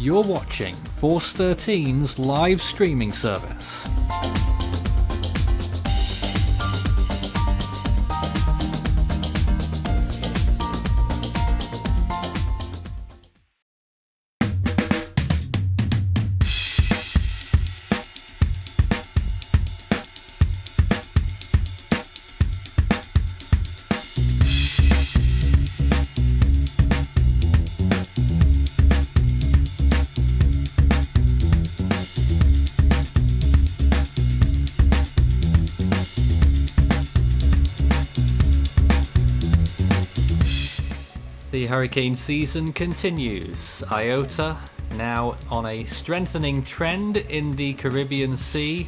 You're watching Force 13's live streaming service. The hurricane season continues. Iota now on a strengthening trend in the Caribbean Sea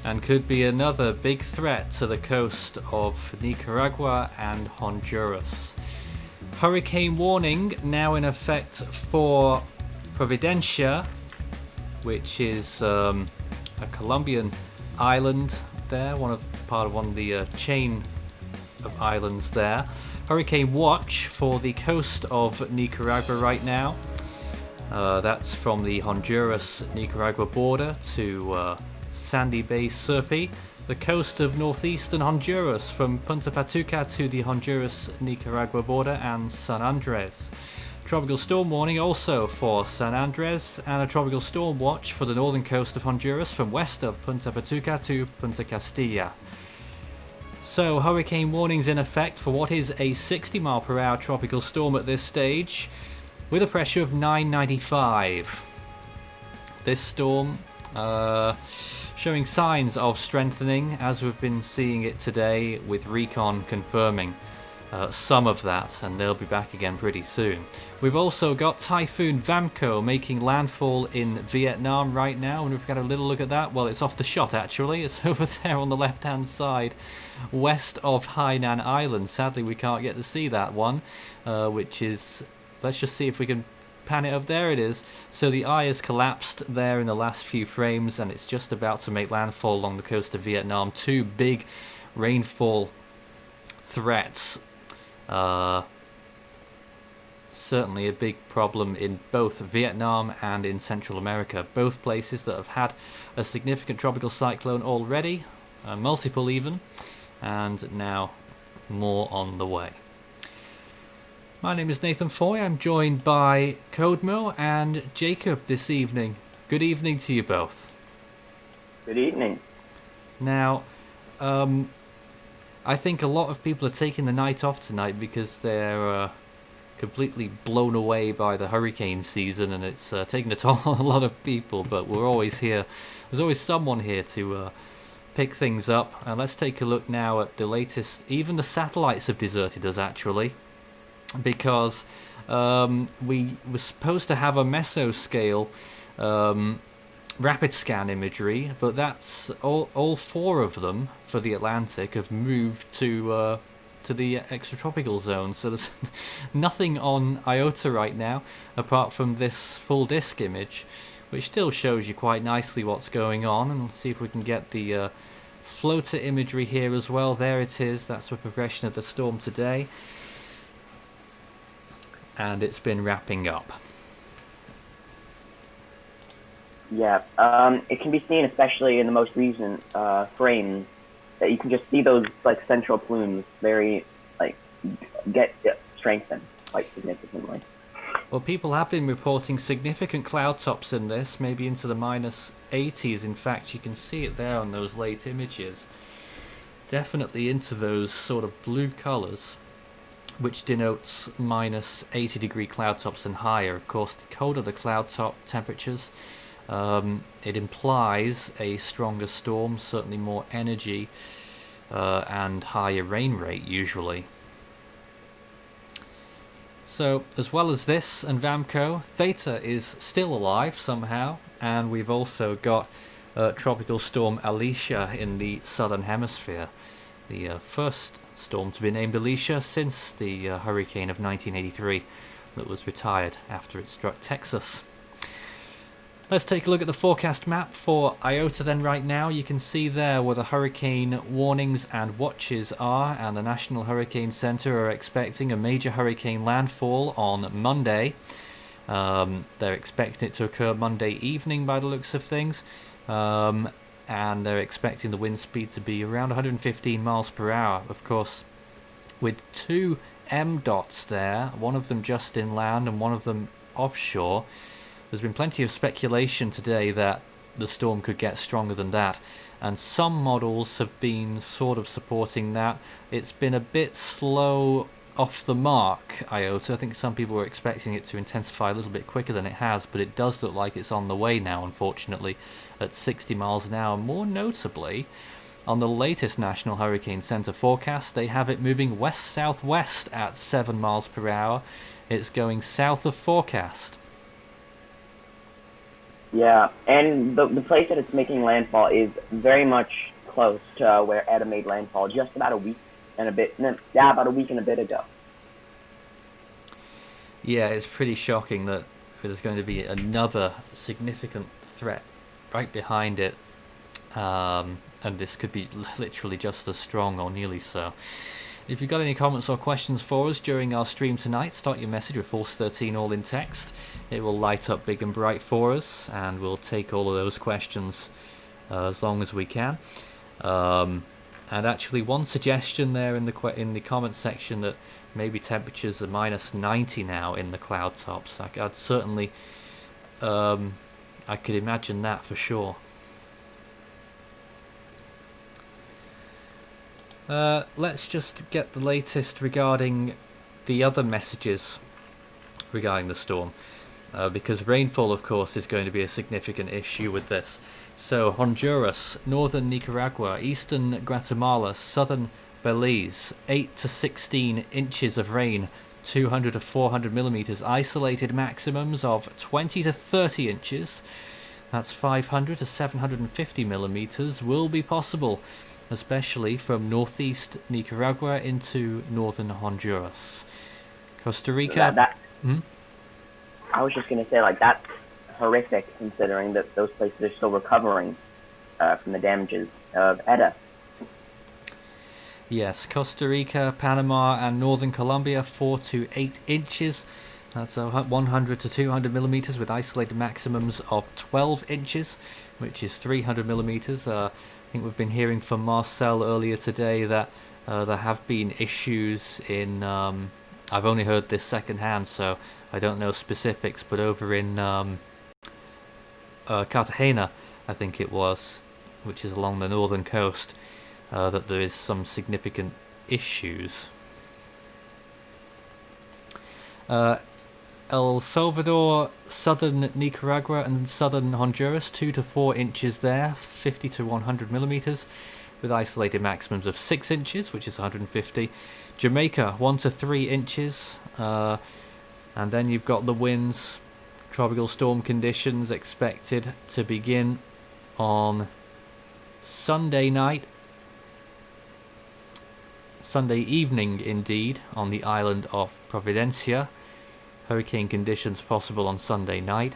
and could be another big threat to the coast of Nicaragua and Honduras. Hurricane warning now in effect for Providencia, which is a Colombian island there, part of one of the chain of islands there. Hurricane watch for the coast of Nicaragua right now. That's from the Honduras-Nicaragua border to Sandy Bay, Sirpi. The coast of northeastern Honduras from Punta Patuca to the Honduras-Nicaragua border and San Andres. Tropical storm warning also for San Andres and a tropical storm watch for the northern coast of Honduras from west of Punta Patuca to Punta Castilla. So, hurricane warnings in effect for what is a 60 mile per hour tropical storm at this stage, with a pressure of 995. This storm showing signs of strengthening, as we've been seeing it today, with recon confirming some of that, and they'll be back again pretty soon. We've also got Typhoon Vamco making landfall in Vietnam right now, and we've got a little look at that. Well, it's off the shot actually. It's over there on the left hand side, west of Hainan Island. Sadly, we can't get to see that one, which is, let's just see if we can pan it up. There it is. So the eye has collapsed there in the last few frames, and it's just about to make landfall along the coast of Vietnam. Two big rainfall threats. Certainly a big problem in both Vietnam and in Central America, both places that have had a significant tropical cyclone already, multiple even, and now more on the way. My name is Nathan Foy. I'm joined by Codemo and Jacob this evening. Good evening to you both. Good evening. Now, I think a lot of people are taking the night off tonight because they're completely blown away by the hurricane season, and it's taking a toll on a lot of people, but we're always here. There's always someone here to pick things up. And let's take a look now at the latest. Even the satellites have deserted us, actually, because we were supposed to have a mesoscale rapid scan imagery, but that's all four of them for the Atlantic have moved to the extratropical zone, so there's nothing on Iota right now apart from this full disk image, which still shows you quite nicely what's going on. And we'll see if we can get the floater imagery here as well. There it is. That's the progression of the storm today, and it's been wrapping up. Yeah, it can be seen, especially in the most recent frames, that you can just see those like central plumes very get strengthened quite significantly. Well, people have been reporting significant cloud tops in this, maybe into the minus 80s. In fact, you can see it there on those late images. Definitely into those sort of blue colors, which denotes minus 80 degree cloud tops and higher. Of course, the colder the cloud top temperatures, it implies a stronger storm, certainly more energy, and higher rain rate usually. So, as well as this and Vamco, Theta is still alive somehow, and we've also got Tropical Storm Alicia in the southern hemisphere. The first storm to be named Alicia since the hurricane of 1983 that was retired after it struck Texas. Let's take a look at the forecast map for Iota then right now. You can see there where the hurricane warnings and watches are, and the National Hurricane Center are expecting a major hurricane landfall on Monday. They're expecting it to occur Monday evening by the looks of things. And they're expecting the wind speed to be around 115 miles per hour. Of course, with 2 M dots there, one of them just inland and one of them offshore, there's been plenty of speculation today that the storm could get stronger than that, and some models have been sort of supporting that. It's been a bit slow off the mark, Iota. I think some people were expecting it to intensify a little bit quicker than it has, but it does look like it's on the way now, unfortunately, at 60 miles an hour. More notably, on the latest National Hurricane Center forecast, they have it moving west-southwest at 7 miles per hour. It's going south of forecast. Yeah, and the place that it's making landfall is very much close to where Eta made landfall just about a week and a bit. Yeah, about a week and a bit ago. Yeah, it's pretty shocking that there's going to be another significant threat right behind it, and this could be literally just as strong or nearly so. If you've got any comments or questions for us during our stream tonight, start your message with Force 13 all in text. It will light up big and bright for us, and we'll take all of those questions as long as we can. And actually, one suggestion there in the comments section that maybe temperatures are minus 90 now in the cloud tops. I'd certainly, I could imagine that for sure. Let's just get the latest regarding the other messages regarding the storm, because rainfall, of course, is going to be a significant issue with this. So Honduras, northern Nicaragua, eastern Guatemala, southern Belize, 8 to 16 inches of rain, 200 to 400 millimeters, isolated maximums of 20 to 30 inches, that's 500 to 750 millimeters, will be possible, especially from northeast Nicaragua into northern Honduras. Costa Rica... I was just going to say, like, that's horrific considering that those places are still recovering from the damages of Eta. Yes, Costa Rica, Panama, and northern Colombia, 4 to 8 inches. That's 100 to 200 millimeters with isolated maximums of 12 inches, which is 300 millimeters. I think we've been hearing from Marcel earlier today that there have been issues in... I've only heard this secondhand, so I don't know specifics, but over in Cartagena, I think it was, which is along the northern coast, that there is some significant issues. El Salvador, southern Nicaragua and southern Honduras, 2 to 4 inches there, 50 to 100 millimeters, with isolated maximums of 6 inches, which is 150. Jamaica, 1 to 3 inches, and then you've got the winds, tropical storm conditions expected to begin on Sunday night, Sunday evening indeed, on the island of Providencia. Hurricane conditions possible on Sunday night,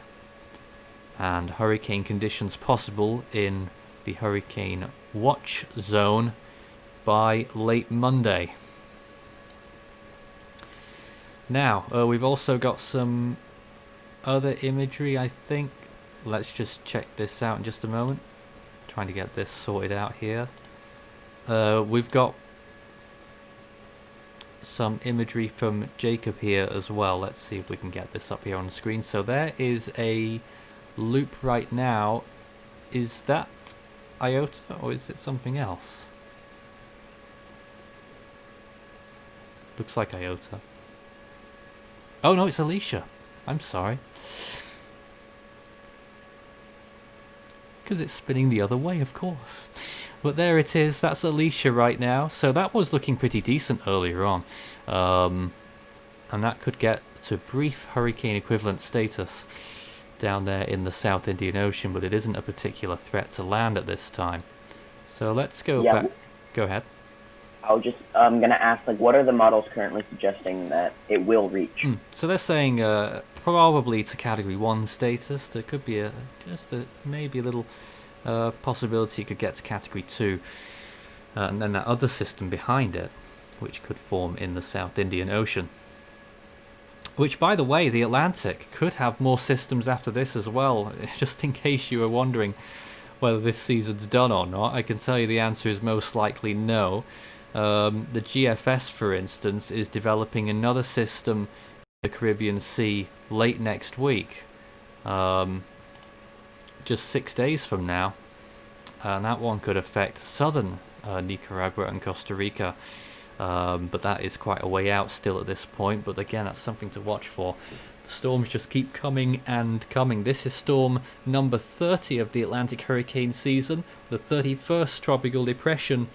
and hurricane conditions possible in the hurricane watch zone by late Monday. Now, we've also got some other imagery, I think. Let's just check this out in just a moment. Trying to get this sorted out here. We've got some imagery from Jacob here as well. Let's see if we can get this up here on the screen. So there is a loop right now. Is that Iota or is it something else? Looks like Iota. Oh no, it's Alicia. I'm sorry. Because it's spinning the other way, of course. But there it is, that's Alicia right now. So that was looking pretty decent earlier on. And that could get to brief hurricane equivalent status down there in the South Indian Ocean, but it isn't a particular threat to land at this time. So let's go back. Go ahead. I'm going to ask, like, what are the models currently suggesting that it will reach? So they're saying probably to Category 1 status. There could be maybe a little possibility it could get to Category 2. And then that other system behind it, which could form in the South Indian Ocean. Which, by the way, the Atlantic could have more systems after this as well. Just in case you were wondering whether this season's done or not, I can tell you the answer is most likely no. The GFS, for instance, is developing another system in the Caribbean Sea late next week. Just 6 days from now. And that one could affect southern Nicaragua and Costa Rica. But that is quite a way out still at this point. But again, that's something to watch for. The storms just keep coming and coming. This is storm number 30 of the Atlantic hurricane season. The 31st tropical depression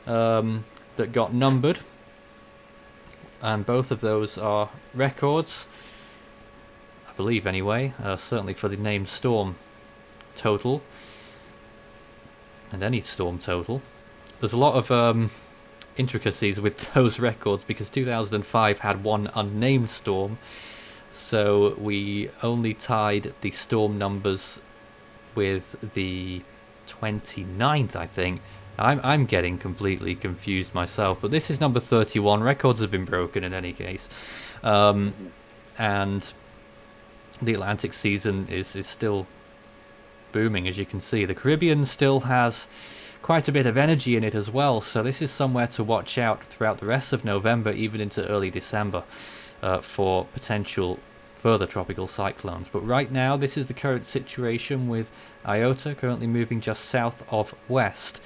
that got numbered. And both of those are records, I believe anyway, certainly for the named storm total. And any storm total. There's a lot of intricacies with those records because 2005 had one unnamed storm, so we only tied the storm numbers with the 29th, I think. I'm getting completely confused myself, but this is number 31. Records have been broken in any case, and the Atlantic season is still booming, as you can see. The Caribbean still has quite a bit of energy in it as well, so this is somewhere to watch out throughout the rest of November, even into early December, for potential further tropical cyclones. But right now, this is the current situation with Iota currently moving just south of west,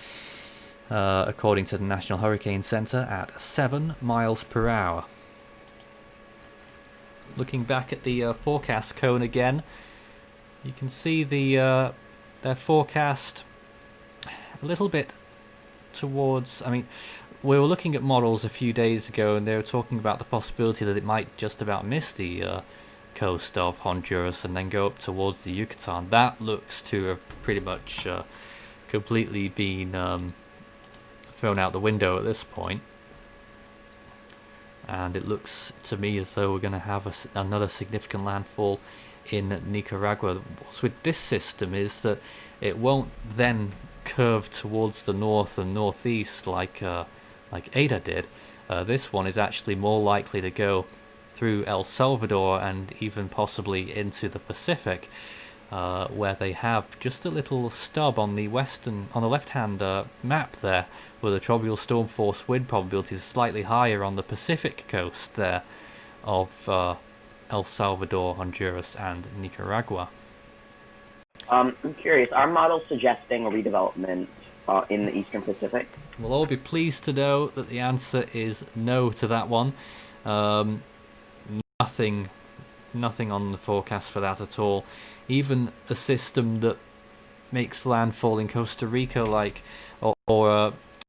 according to the National Hurricane Center, at 7 miles per hour. Looking back at the forecast cone again, you can see their forecast a little bit towards, I mean, we were looking at models a few days ago and they were talking about the possibility that it might just about miss the coast of Honduras and then go up towards the Yucatan. That looks to have pretty much completely been thrown out the window at this point. And it looks to me as though we're going to have another significant landfall in Nicaragua. What's with this system is that it won't then curve towards the north and northeast like Eta did. This one is actually more likely to go through El Salvador and even possibly into the Pacific, where they have just a little stub on the left-hand map there, where the tropical storm force wind probability is slightly higher on the Pacific coast there of El Salvador, Honduras, and Nicaragua. I'm curious, are models suggesting a redevelopment in the Eastern Pacific? We'll all be pleased to know that the answer is no to that one. Nothing on the forecast for that at all. Even a system that makes landfall in Costa Rica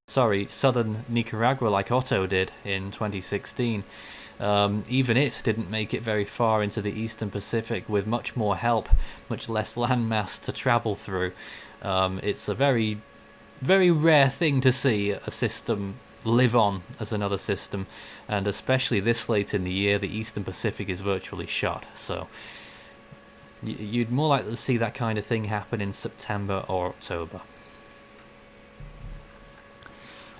southern Nicaragua like Otto did in 2016. Even it didn't make it very far into the Eastern Pacific with much more help, much less landmass to travel through. It's a very, very rare thing to see a system live on as another system, and especially this late in the year, the Eastern Pacific is virtually shut. So you'd more likely to see that kind of thing happen in September or October.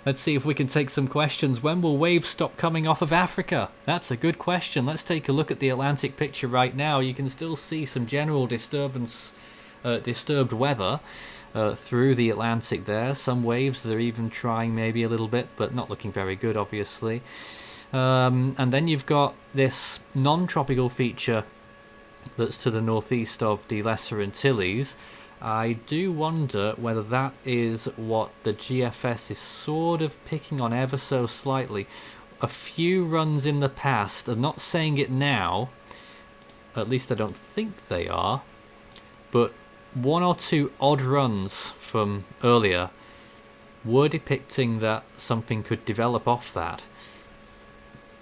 Let's see if we can take some questions. When will waves stop coming off of Africa? That's a good question. Let's take a look at the Atlantic picture right now. You can still see some general disturbed weather through the Atlantic there. Some waves that are even trying maybe a little bit, but not looking very good, obviously. And then you've got this non-tropical feature that's to the northeast of the Lesser Antilles. I do wonder whether that is what the GFS is sort of picking on ever so slightly. A few runs in the past, I'm not saying it now, at least I don't think they are, but one or two odd runs from earlier were depicting that something could develop off that.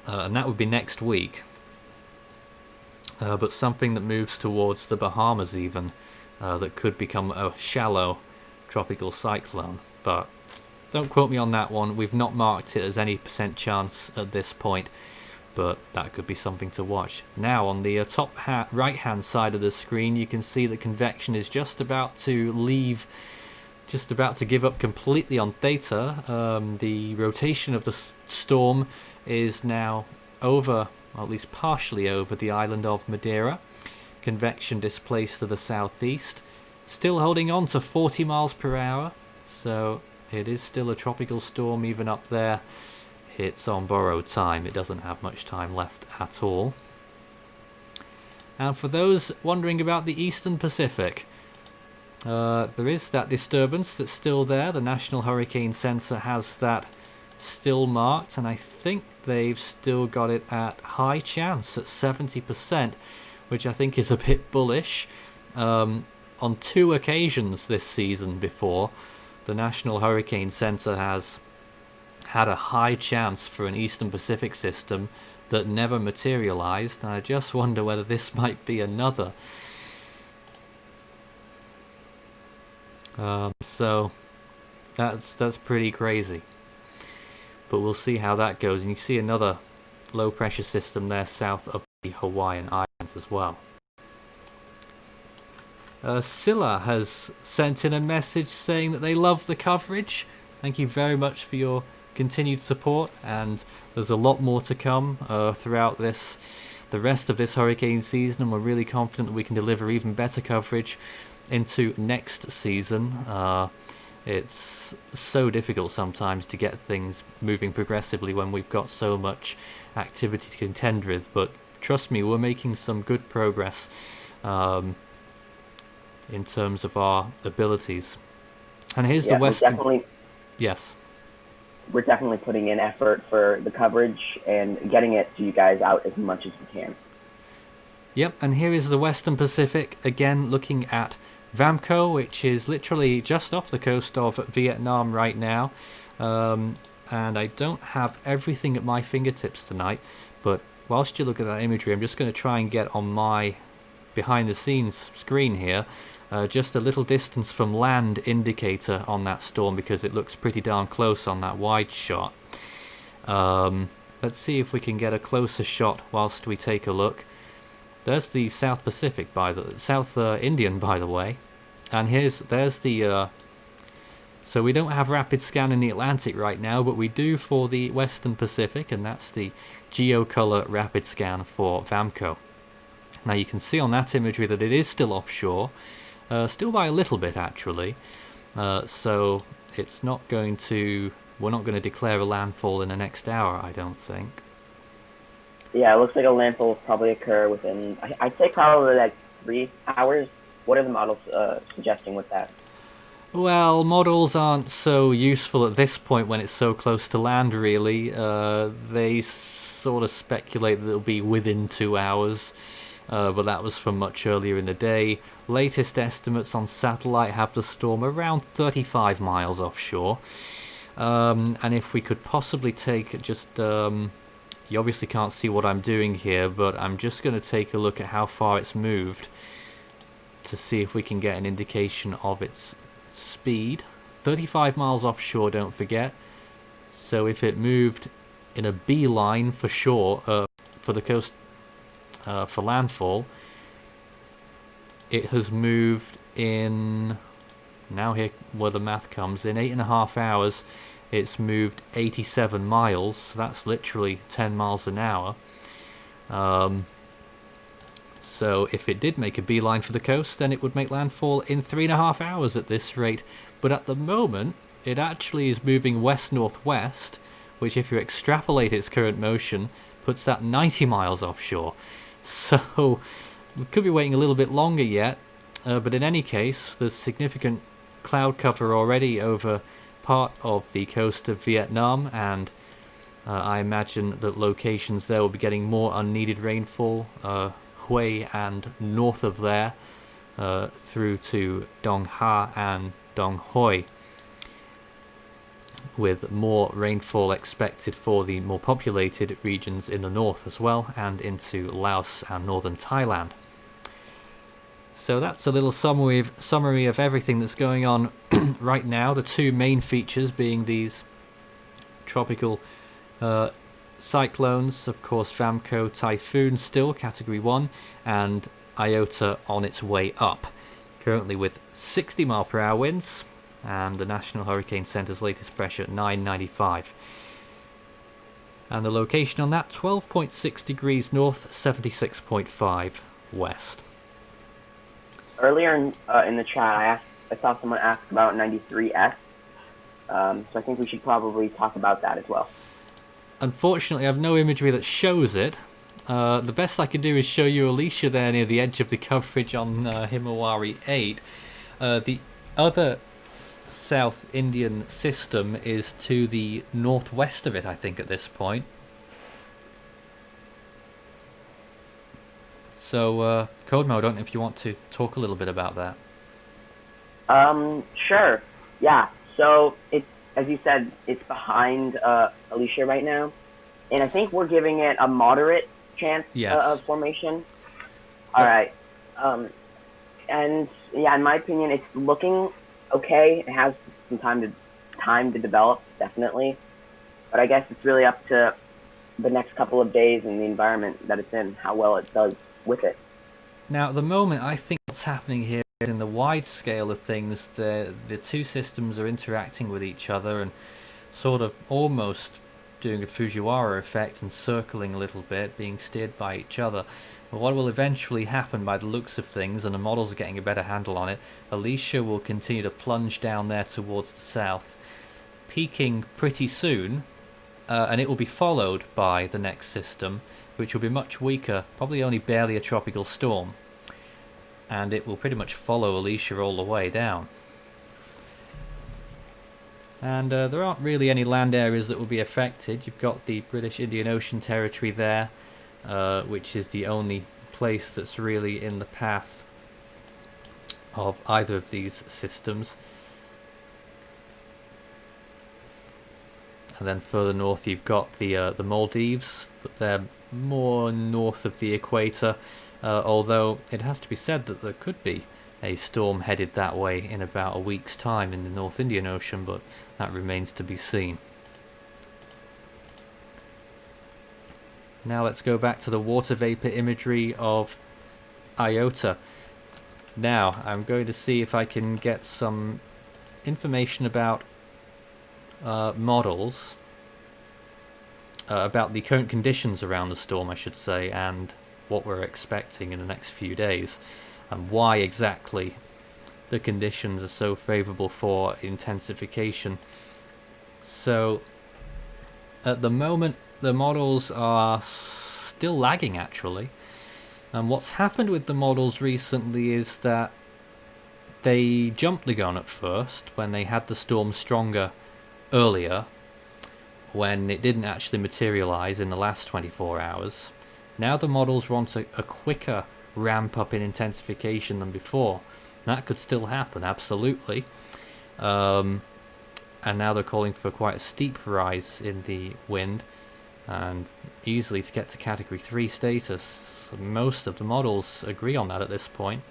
And that would be next week. But something that moves towards the Bahamas even. That could become a shallow tropical cyclone, but don't quote me on that one. We've not marked it as any % chance at this point, but that could be something to watch. Now on the top right hand side of the screen, you can see that convection is just about to give up completely on Theta. The rotation of the storm is now over or at least partially over the island of Madeira. Convection displaced to the southeast, still holding on to 40 miles per hour, so it is still a tropical storm even up there. It's on borrowed time, it doesn't have much time left at all. And for those wondering about the Eastern Pacific, there is that disturbance that's still there. The National Hurricane Center has that still marked, and I think they've still got it at high chance at 70%, which I think is a bit bullish. On 2 occasions this season before, the National Hurricane Center has had a high chance for an Eastern Pacific system that never materialized, and I just wonder whether this might be another. So that's pretty crazy, but we'll see how that goes. And you see another low pressure system there south of the Hawaiian Islands as well. Scylla has sent in a message saying that they love the coverage. Thank you very much for your continued support, and there's a lot more to come throughout the rest of this hurricane season, and we're really confident that we can deliver even better coverage into next season. It's so difficult sometimes to get things moving progressively when we've got so much activity to contend with, but trust me, we're making some good progress in terms of our abilities. And here's the Western... Yes. We're definitely putting in effort for the coverage and getting it to you guys out as much as we can. Yep, and here is the Western Pacific, again looking at Vamco, which is literally just off the coast of Vietnam right now. And I don't have everything at my fingertips tonight, but whilst you look at that imagery, I'm just going to try and get on my behind-the-scenes screen here just a little distance from land indicator on that storm, because it looks pretty darn close on that wide shot. Let's see if we can get a closer shot whilst we take a look. There's the South Pacific, South Indian, by the way, and there's the. So we don't have rapid scan in the Atlantic right now, but we do for the Western Pacific, and that's the geocolor rapid scan for Vamco. Now you can see on that imagery that it is still offshore, still by a little bit actually. So it's not going to. We're not going to declare a landfall in the next hour, I don't think. Yeah, it looks like a landfall will probably occur within, I'd say probably like 3 hours. What are the models suggesting with that? Well, models aren't so useful at this point when it's so close to land, really. They sort of speculate that it'll be within 2 hours, but that was from much earlier in the day. Latest estimates on satellite have the storm around 35 miles offshore. And if we could possibly take just... you obviously can't see what I'm doing here, but I'm just going to take a look at how far it's moved to see if we can get an indication of its speed. 35 miles offshore, don't forget. So if it moved in a beeline for shore, for the coast, for landfall, it has moved in, now here where the math comes in, 8.5 hours. It's moved 87 miles, so that's literally 10 miles an hour. So if it did make a beeline for the coast, then it would make landfall in 3.5 hours at this rate. But at the moment, it actually is moving west-northwest, which if you extrapolate its current motion, puts that 90 miles offshore. So we could be waiting a little bit longer yet, but in any case, there's significant cloud cover already over part of the coast of Vietnam, and I imagine that locations there will be getting more unneeded rainfall, Hue and north of there, through to Dong Ha and Dong Hoi, with more rainfall expected for the more populated regions in the north as well, and into Laos and northern Thailand. So that's a little summary of everything that's going on right now. The two main features being these tropical cyclones, of course Vamco Typhoon still Category 1, and Iota on its way up, currently with 60 mile per hour winds, and the National Hurricane Center's latest pressure at 995. And the location on that, 12.6 degrees north, 76.5 west. Earlier in the chat, I saw someone ask about 93S, so I think we should probably talk about that as well. Unfortunately, I have no imagery that shows it. The best I can do is show you Alicia there near the edge of the coverage on Himawari 8. The other South Indian system is to the northwest of it, I think, at this point. So, Codemo, I don't know if you want to talk a little bit about that. Sure. Yeah. So it's, as you said, it's behind Alicia right now, and I think we're giving it a moderate chance of formation. All right. And yeah, in my opinion, it's looking okay. It has some time to develop, definitely, but I guess it's really up to the next couple of days and the environment that it's in, how well it does with it. Now, at the moment, I think what's happening here is in the wide scale of things, the two systems are interacting with each other and sort of almost doing a Fujiwara effect and circling a little bit, being steered by each other. But what will eventually happen by the looks of things, and the models are getting a better handle on it, Alicia will continue to plunge down there towards the south, peaking pretty soon, and it will be followed by the next system, which will be much weaker, probably only barely a tropical storm. And it will pretty much follow Alicia all the way down. And there aren't really any land areas that will be affected. You've got the British Indian Ocean territory there, which is the only place that's really in the path of either of these systems. And then further north you've got the Maldives, but they're more north of the equator, although it has to be said that there could be a storm headed that way in about a week's time in the North Indian Ocean, but that remains to be seen. Now let's go back to the water vapor imagery of Iota. Now I'm going to see if I can get some information about models, about the current conditions around the storm, I should say, and what we're expecting in the next few days, and why exactly the conditions are so favourable for intensification. So at the moment the models are still lagging, actually, and what's happened with the models recently is that they jumped the gun at first when they had the storm stronger earlier, when it didn't actually materialise in the last 24 hours. Now the models want a quicker ramp up in intensification than before. That could still happen, absolutely. And now they're calling for quite a steep rise in the wind, and easily to get to category 3 status. Most of the models agree on that at this point.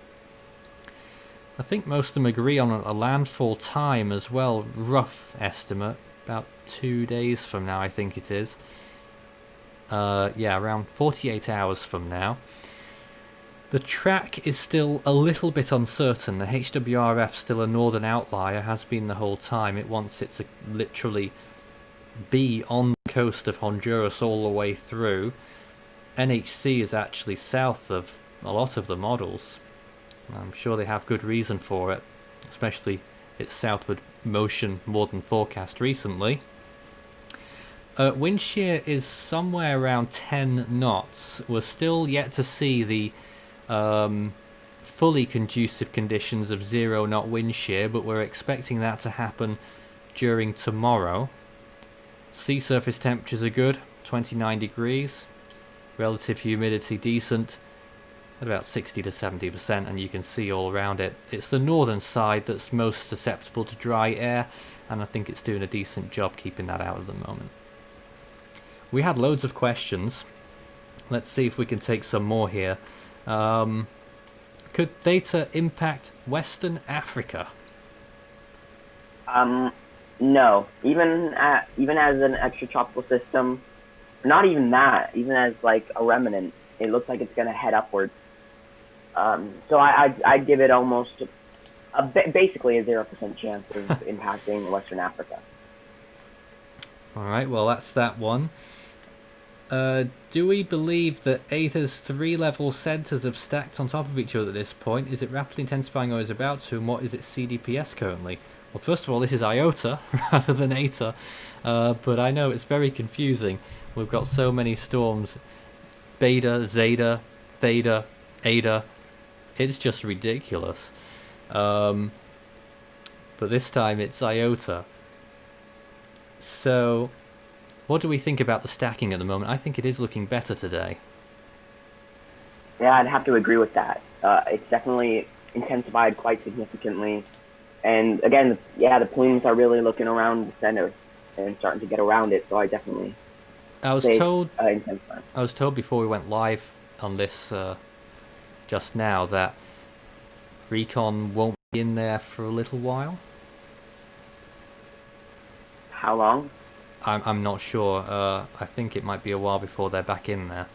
I think most of them agree on a landfall time as well, rough estimate, about 2 days from now I think it is. Yeah, around 48 hours from now. The track is still a little bit uncertain. The HWRF still a northern outlier, has been the whole time. It wants it to literally be on the coast of Honduras all the way through. NHC is actually south of a lot of the models. I'm sure they have good reason for it, especially its southward motion more than forecast recently. Wind shear is somewhere around 10 knots. We're still yet to see the fully conducive conditions of 0 knot wind shear, but we're expecting that to happen during tomorrow. Sea surface temperatures are good, 29 degrees. Relative humidity decent, at about 60 to 70%, and you can see all around it. It's the northern side that's most susceptible to dry air, and I think it's doing a decent job keeping that out at the moment. We had loads of questions. Let's see if we can take some more here. Could Theta impact Western Africa? No. Even as an extratropical system, not even that. Even as like a remnant, it looks like it's going to head upwards. So I'd give it almost basically a 0% chance of impacting Western Africa. All right. Well, that's that one. Do we believe that Eta's 3-level centers have stacked on top of each other at this point? Is it rapidly intensifying or is it about to? And what is its CDPS currently? Well, first of all, this is Iota rather than Eta, but I know it's very confusing. We've got so many storms: Beta, Zeta, Theta, Eta. It's just ridiculous. But this time it's Iota. So, what do we think about the stacking at the moment? I think it is looking better today. Yeah, I'd have to agree with that. It's definitely intensified quite significantly. And again, the plumes are really looking around the center and starting to get around it. So I definitely I was say told intensify. I was told before we went live on this just now that Recon won't be in there for a little while. How long? I'm not sure. I think it might be a while before they're back in there.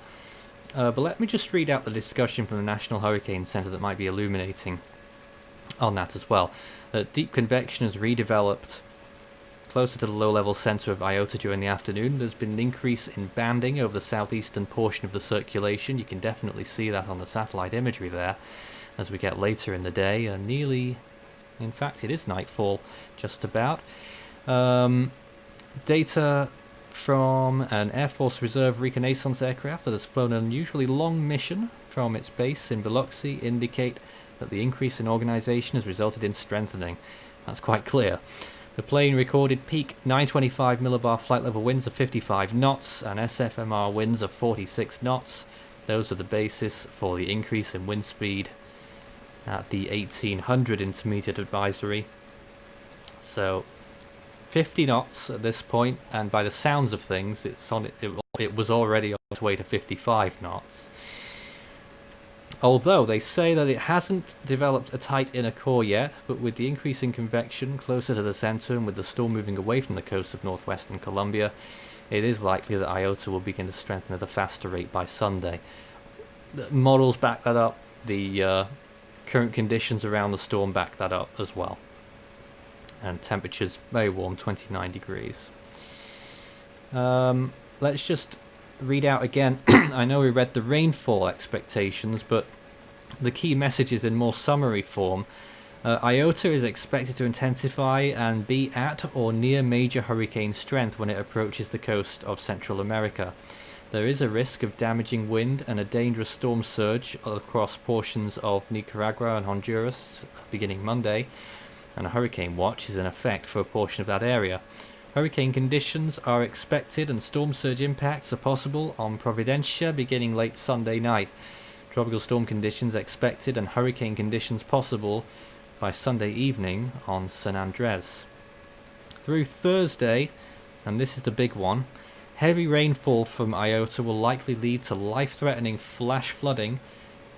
But let me just read out the discussion from the National Hurricane Center that might be illuminating on that as well. Deep convection has redeveloped closer to the low-level center of Iota during the afternoon. There's been an increase in banding over the southeastern portion of the circulation. You can definitely see that on the satellite imagery there as we get later in the day. In fact, it is nightfall just about. Data from an Air Force Reserve reconnaissance aircraft that has flown an unusually long mission from its base in Biloxi indicate that the increase in organization has resulted in strengthening. That's quite clear. The plane recorded peak 925 millibar flight level winds of 55 knots and SFMR winds of 46 knots. Those are the basis for the increase in wind speed at the 1800 intermediate advisory. So 50 knots at this point, and by the sounds of things, it was already on its way to 55 knots. Although they say that it hasn't developed a tight inner core yet, but with the increase in convection closer to the center and with the storm moving away from the coast of northwestern Colombia, it is likely that Iota will begin to strengthen at a faster rate by Sunday. The models back that up. The current conditions around the storm back that up as well. And temperatures very warm, 29 degrees. Let's just read out again. I know we read the rainfall expectations, but the key messages in more summary form. Iota is expected to intensify and be at or near major hurricane strength when it approaches the coast of Central America. There is a risk of damaging wind and a dangerous storm surge across portions of Nicaragua and Honduras beginning Monday, and a hurricane watch is in effect for a portion of that area. Hurricane conditions are expected and storm surge impacts are possible on Providencia beginning late Sunday night. Tropical storm conditions expected and hurricane conditions possible by Sunday evening on San Andres. Through Thursday, and this is the big one, heavy rainfall from Iota will likely lead to life-threatening flash flooding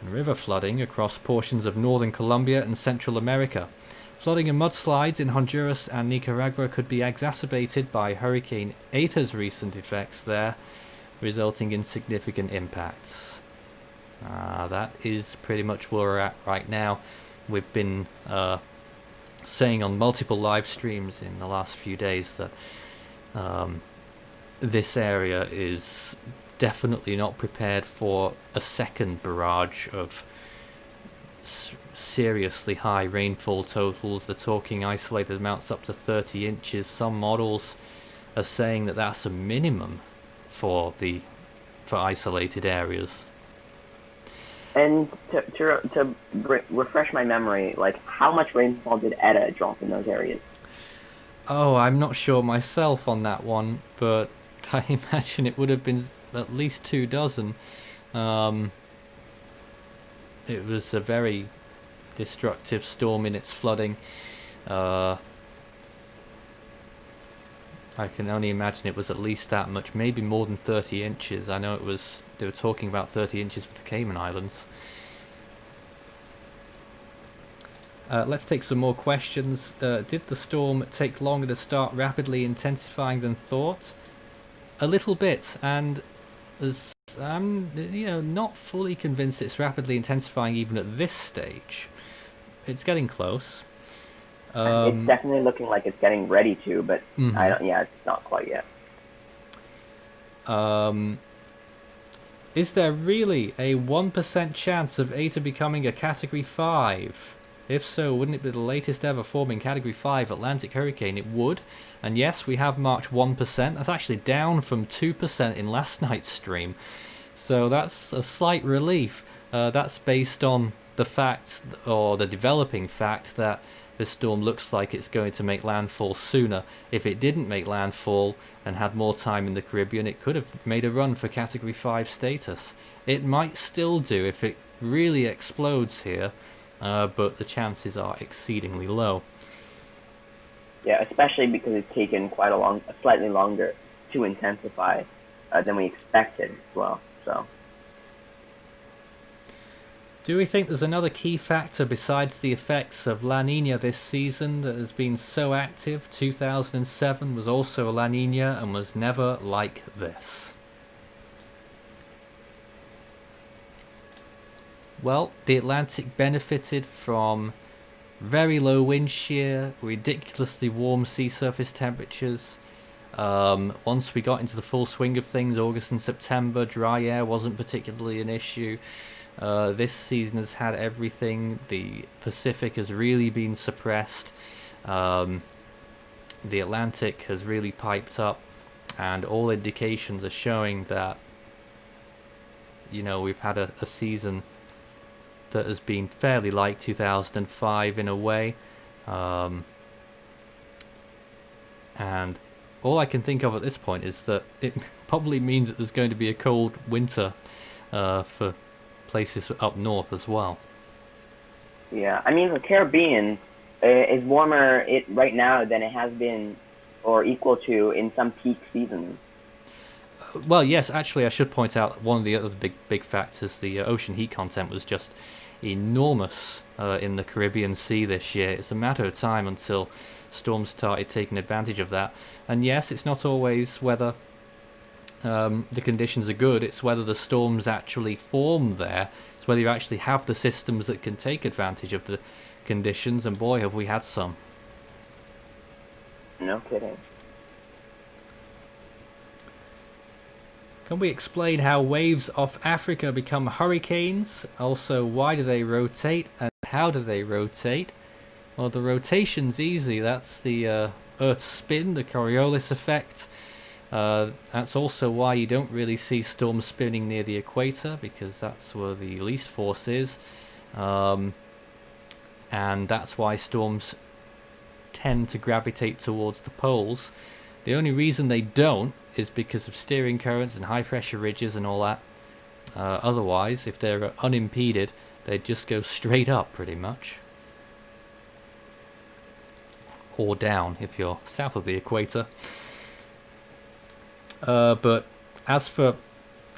and river flooding across portions of northern Colombia and Central America. Flooding and mudslides in Honduras and Nicaragua could be exacerbated by Hurricane Eta's recent effects there, resulting in significant impacts. That is pretty much where we're at right now. We've been saying on multiple live streams in the last few days that this area is definitely not prepared for a second barrage of seriously high rainfall totals. They're talking isolated amounts up to 30 inches. Some models are saying that that's a minimum for isolated areas. And to refresh my memory, like how much rainfall did Eta drop in those areas? Oh, I'm not sure myself on that one, but I imagine it would have been at least 24. It was a very destructive storm in its flooding. I can only imagine it was at least that much, maybe more than 30 inches. I know they were talking about 30 inches for the Cayman Islands. Let's take some more questions. Did the storm take longer to start rapidly intensifying than thought? A little bit, and I'm not fully convinced it's rapidly intensifying even at this stage. It's getting close. It's definitely looking like it's getting ready to, but mm-hmm. it's not quite yet. Is there really a 1% chance of Eta becoming a Category 5? If so, wouldn't it be the latest ever forming Category 5 Atlantic hurricane? It would. And yes, we have marked 1%. That's actually down from 2% in last night's stream. So that's a slight relief. That's based on the fact, or the developing fact, that this storm looks like it's going to make landfall sooner. If it didn't make landfall and had more time in the Caribbean, it could have made a run for Category 5 status. It might still do if it really explodes here, but the chances are exceedingly low. Yeah, especially because it's taken slightly longer to intensify than we expected as well. So. Do we think there's another key factor besides the effects of La Nina this season that has been so active? 2007 was also a La Nina and was never like this. Well, the Atlantic benefited from very low wind shear, ridiculously warm sea surface temperatures. Once we got into the full swing of things, August and September, dry air wasn't particularly an issue. This season has had everything. The Pacific has really been suppressed. The Atlantic has really piped up, and all indications are showing that, you know, we've had a season that has been fairly like 2005 in a way. And all I can think of at this point is that it probably means that there's going to be a cold winter for places up north as well. Yeah, I mean, the Caribbean is warmer right now than it has been or equal to in some peak seasons. Well, yes, actually, I should point out one of the other big factors, the ocean heat content was just enormous in the Caribbean Sea this year. It's a matter of time until storms started taking advantage of that. And yes, it's not always whether the conditions are good, it's whether the storms actually form there. It's whether you actually have the systems that can take advantage of the conditions, and boy, have we had some. No kidding. Can we explain how waves off Africa become hurricanes? Also, why do they rotate and how do they rotate? Well, the rotation's easy. That's the Earth's spin, the Coriolis effect. That's also why you don't really see storms spinning near the equator, because that's where the least force is. And that's why storms tend to gravitate towards the poles. The only reason they don't is because of steering currents and high pressure ridges and all that. Otherwise, if they're unimpeded, they'd just go straight up pretty much. Or down if you're south of the equator. But as for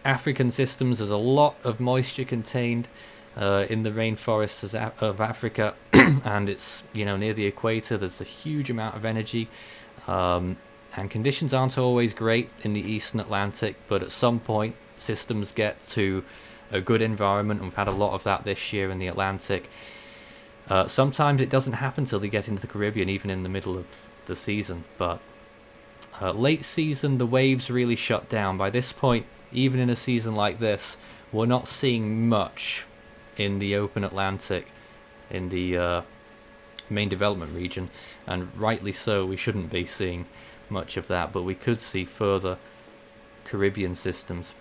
African systems, there's a lot of moisture contained in the rainforests of Africa, and it's, you know, near the equator. There's a huge amount of energy, and conditions aren't always great in the eastern Atlantic, but at some point systems get to a good environment, and we've had a lot of that this year in the Atlantic. Sometimes it doesn't happen till they get into the Caribbean, even in the middle of the season, but late season the waves really shut down. By this point, even in a season like this, we're not seeing much in the open Atlantic, in the main development region, and rightly so. We shouldn't be seeing much of that, but we could see further Caribbean systems.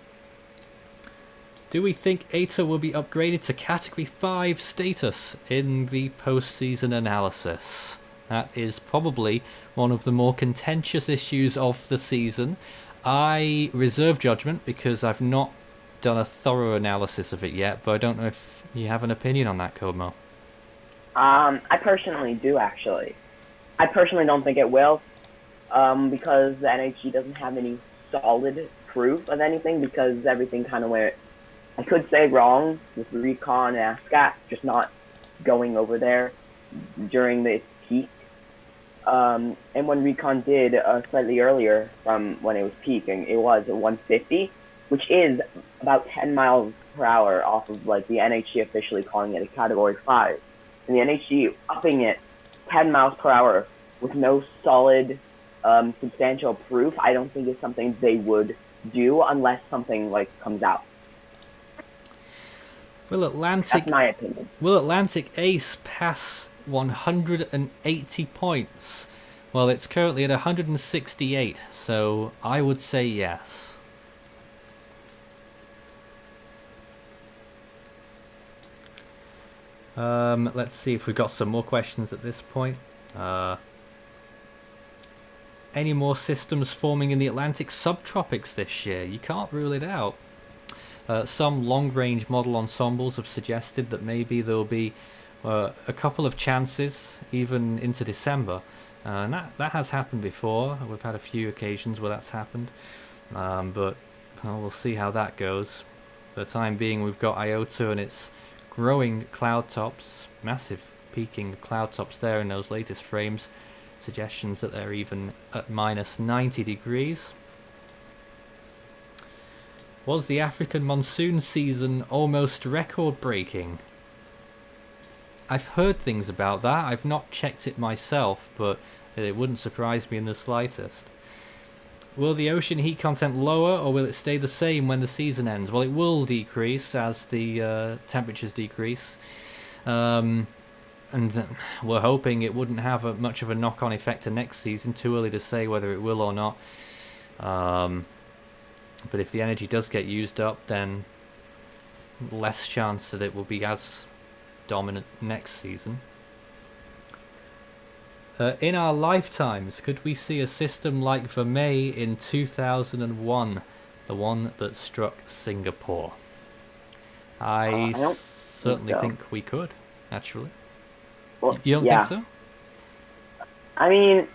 Do we think Eta will be upgraded to Category 5 status in the post-season analysis? That is probably one of the more contentious issues of the season. I reserve judgment because I've not done a thorough analysis of it yet, but I don't know if you have an opinion on that, Komo. I personally do, actually. I personally don't think it will, because the NHG doesn't have any solid proof of anything, because everything kind of went, I could say, wrong with Recon and ASCAT just not going over there during its peak. And when Recon did slightly earlier from when it was peaking, it was at 150, which is about 10 miles per hour off of like the NHG officially calling it a Category 5. And the NHG upping it 10 miles per hour with no solid substantial proof, I don't think is something they would do unless something like comes out. Will Atlantic That's my opinion. Will Atlantic Ace pass 180 points? Well, it's currently at 168, so I would say yes. Let's see if we've got some more questions at this point. Any more systems forming in the Atlantic subtropics this year? You can't rule it out. Some long-range model ensembles have suggested that maybe there will be a couple of chances, even into December. And that has happened before. We've had a few occasions where that's happened. But we'll see how that goes. For the time being, we've got Iota and its growing cloud tops, massive peaking cloud tops there in those latest frames. Suggestions that they're even at minus 90 degrees. Was the African monsoon season almost record-breaking? I've heard things about that. I've not checked it myself, but it wouldn't surprise me in the slightest. Will the ocean heat content lower, or will it stay the same when the season ends? Well, it will decrease as the temperatures decrease. And we're hoping it wouldn't have much of a knock-on effect to next season. Too early to say whether it will or not. But if the energy does get used up, then less chance that it will be as dominant next season. In our lifetimes, could we see a system like Vamco in 2001, the one that struck Singapore? I certainly think we could, actually. Well, you don't think so? I mean,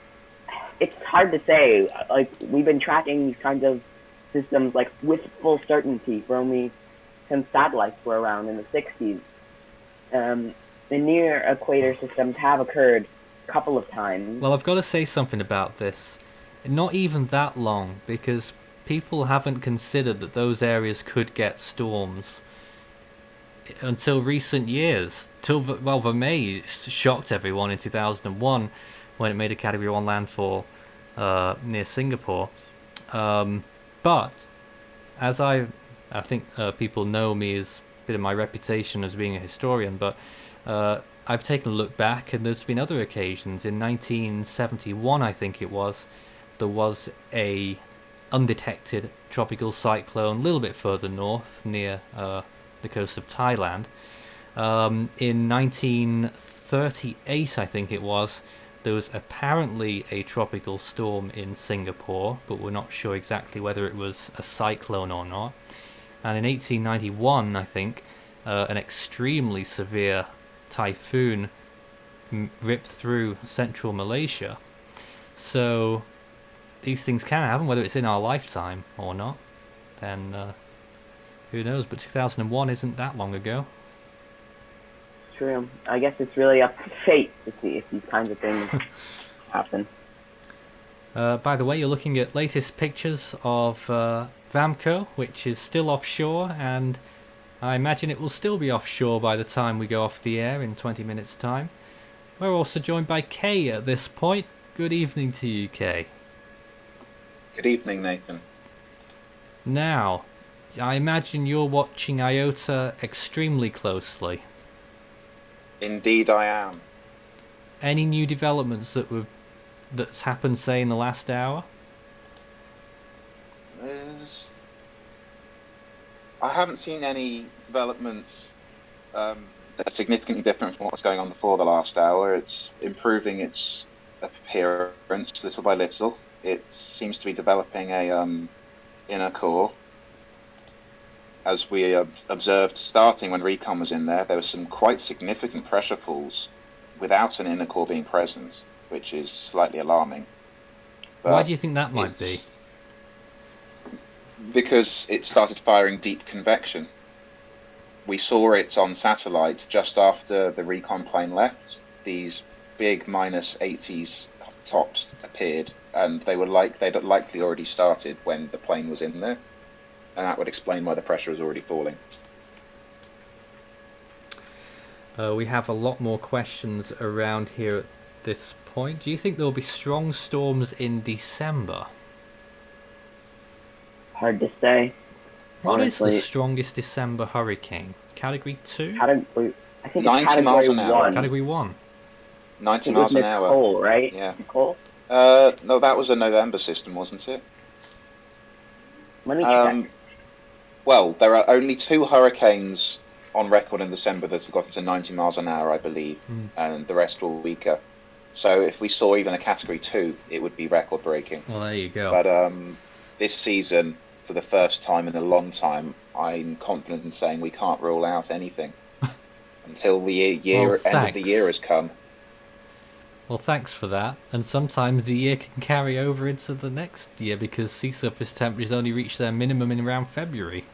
it's hard to say. Like, we've been tracking these kinds of systems like with full certainty for only since satellites were around in the 60s. The near equator systems have occurred a couple of times. Well, I've got to say something about this. Not even that long, because people haven't considered that those areas could get storms until recent years. Vamco shocked everyone in 2001 when it made a Category 1 landfall near Singapore. But as I think people know me as a bit of my reputation as being a historian, but I've taken a look back, and there's been other occasions. In 1971, I think it was, there was a undetected tropical cyclone a little bit further north near the coast of Thailand. In 1938, I think it was, there was apparently a tropical storm in Singapore, but we're not sure exactly whether it was a cyclone or not. And in 1891, I think, an extremely severe typhoon ripped through central Malaysia. So these things can happen, whether it's in our lifetime or not. Then who knows? But 2001 isn't that long ago. True. I guess it's really up to fate to see if these kinds of things happen. By the way, you're looking at latest pictures of Vamco, which is still offshore, and I imagine it will still be offshore by the time we go off the air in 20 minutes' time. We're also joined by Kay at this point. Good evening to you, Kay. Good evening, Nathan. Now, I imagine you're watching Iota extremely closely. Indeed I am. Any new developments that's happened, say, in the last hour? I haven't seen any developments that are significantly different from what's going on before the last hour. It's improving its appearance little by little. It seems to be developing a inner core. As we observed starting when Recon was in there, there were some quite significant pressure falls without an inner core being present, which is slightly alarming. But why do you think that might be? Because it started firing deep convection. We saw it on satellite just after the Recon plane left. These big minus 80s tops appeared, and they'd likely already started when the plane was in there. And that would explain why the pressure is already falling. We have a lot more questions around here at this point. Do you think there will be strong storms in December? Hard to say. What honestly. is the strongest December hurricane? Category 2? Category, I think 90 it's miles category an hour. 1. Category 1. 90 It was miles an hour. Nicole, right? Yeah. Nicole? No, that was a November system, wasn't it? Let me check. Well, there are only 2 hurricanes on record in December that have gotten to 90 miles an hour, I believe, and the rest were weaker. So if we saw even a Category 2, it would be record-breaking. Well, there you go. But this season, for the first time in a long time, I'm confident in saying we can't rule out anything until the end of the year has come. Well, thanks for that. And sometimes the year can carry over into the next year because sea surface temperatures only reach their minimum in around February.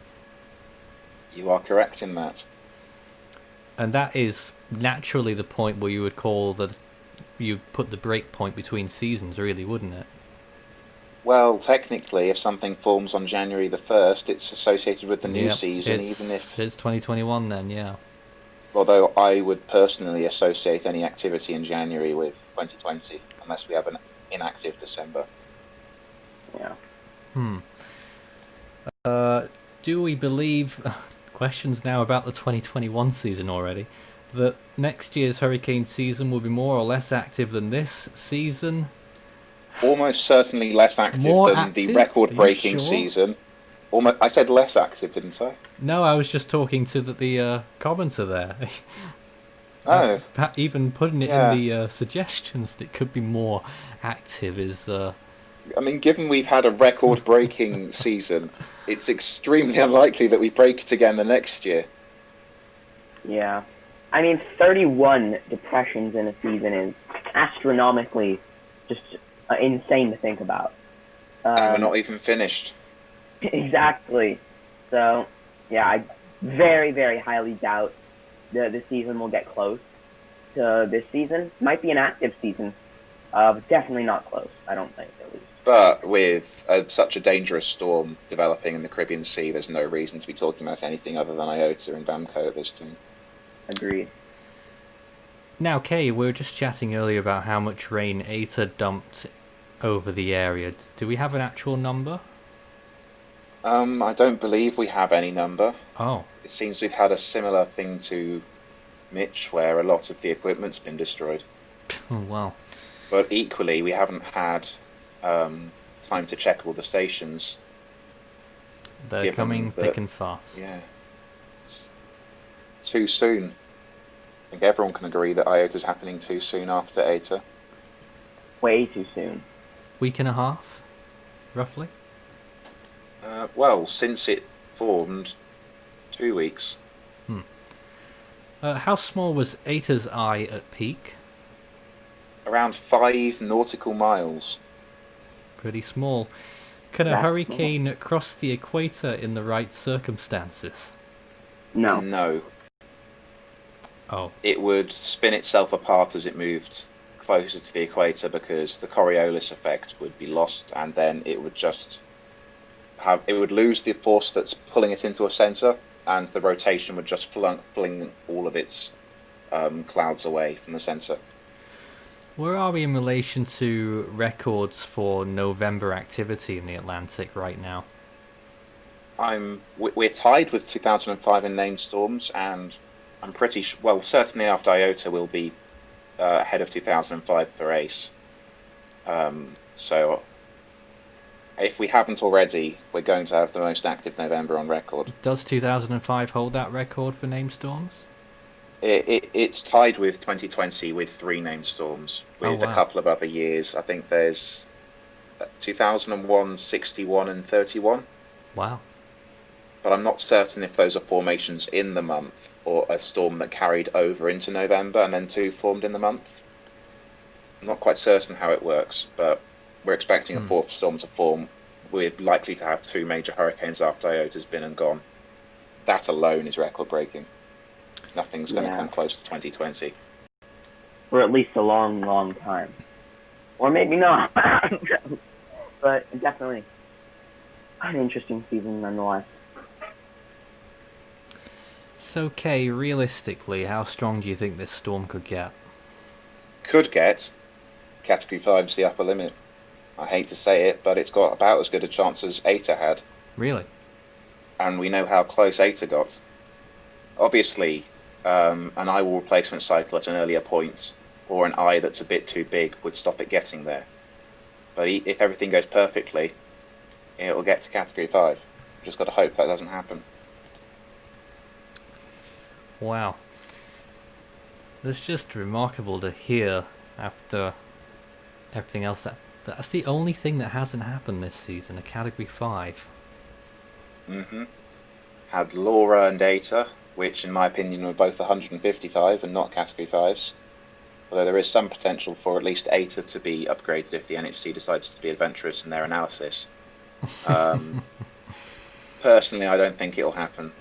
You are correct in that. And that is naturally the point where you would call that you put the break point between seasons, really, wouldn't it? Well, technically, if something forms on January the 1st, it's associated with the new season, even if... It's 2021 then, yeah. Although I would personally associate any activity in January with 2020, unless we have an inactive December. Yeah. Do we believe... Questions now about the 2021 season already. That next year's hurricane season will be more or less active than this season? Almost certainly less active than the record-breaking season. I said less active, didn't I? No, I was just talking to the commenter there. Oh. Even putting it in the suggestions that it could be more active is... I mean, given we've had a record-breaking season, it's extremely unlikely that we break it again the next year. Yeah. I mean, 31 depressions in a season is astronomically just insane to think about. And we're not even finished. Exactly. So, yeah, I very, very highly doubt the season will get close to this season. Might be an active season, but definitely not close, I don't think, at least. But with such a dangerous storm developing in the Caribbean Sea, there's no reason to be talking about anything other than Iota and Vamco at this time. Agreed. Now, Kay, we were just chatting earlier about how much rain Eta dumped over the area. Do we have an actual number? I don't believe we have any number. Oh. It seems we've had a similar thing to Mitch, where a lot of the equipment's been destroyed. Oh, wow. But equally, we haven't had time to check all the stations. They're coming thick and fast. Yeah. It's too soon. I think everyone can agree that Iota's happening too soon after Eta. Way too soon. Week and a half, roughly? Well, since it formed, 2 weeks. How small was Eta's eye at peak? Around 5 nautical miles. Pretty small. Can a hurricane cross the equator in the right circumstances? No. No. Oh. It would spin itself apart as it moved closer to the equator because the Coriolis effect would be lost, and then it would just it would lose the force that's pulling it into a center, and the rotation would just fling all of its clouds away from the center. Where are we in relation to records for November activity in the Atlantic right now? We're tied with 2005 in named storms, and I'm pretty well, certainly after Iota we'll be ahead of 2005 for ACE. So if we haven't already, we're going to have the most active November on record. Does 2005 hold that record for named storms? It's tied with 2020 with 3 named storms, with a couple of other years. I think there's 2001, 61 and 31. Wow. But I'm not certain if those are formations in the month or a storm that carried over into November and then 2 formed in the month. I'm not quite certain how it works, but we're expecting a 4th storm to form. We're likely to have 2 major hurricanes after Iota's been and gone. That alone is record-breaking. Nothing's going to come close to 2020. For at least a long, long time. Or maybe not. But definitely an interesting season nonetheless. So, Kay, realistically, how strong do you think this storm could get? Could get. Category 5 is the upper limit. I hate to say it, but it's got about as good a chance as Eta had. Really? And we know how close Eta got. obviously, an eye wall replacement cycle at an earlier point, or an eye that's a bit too big, would stop it getting there. But if everything goes perfectly, it'll get to Category 5. Just got to hope that doesn't happen. Wow. That's just remarkable to hear after everything else. That's the only thing that hasn't happened this season, a Category 5. Had Laura and Eta, which in my opinion were both 155 and not Category 5s. Although there is some potential for at least Eta to be upgraded if the NHC decides to be adventurous in their analysis. Personally, I don't think it'll happen.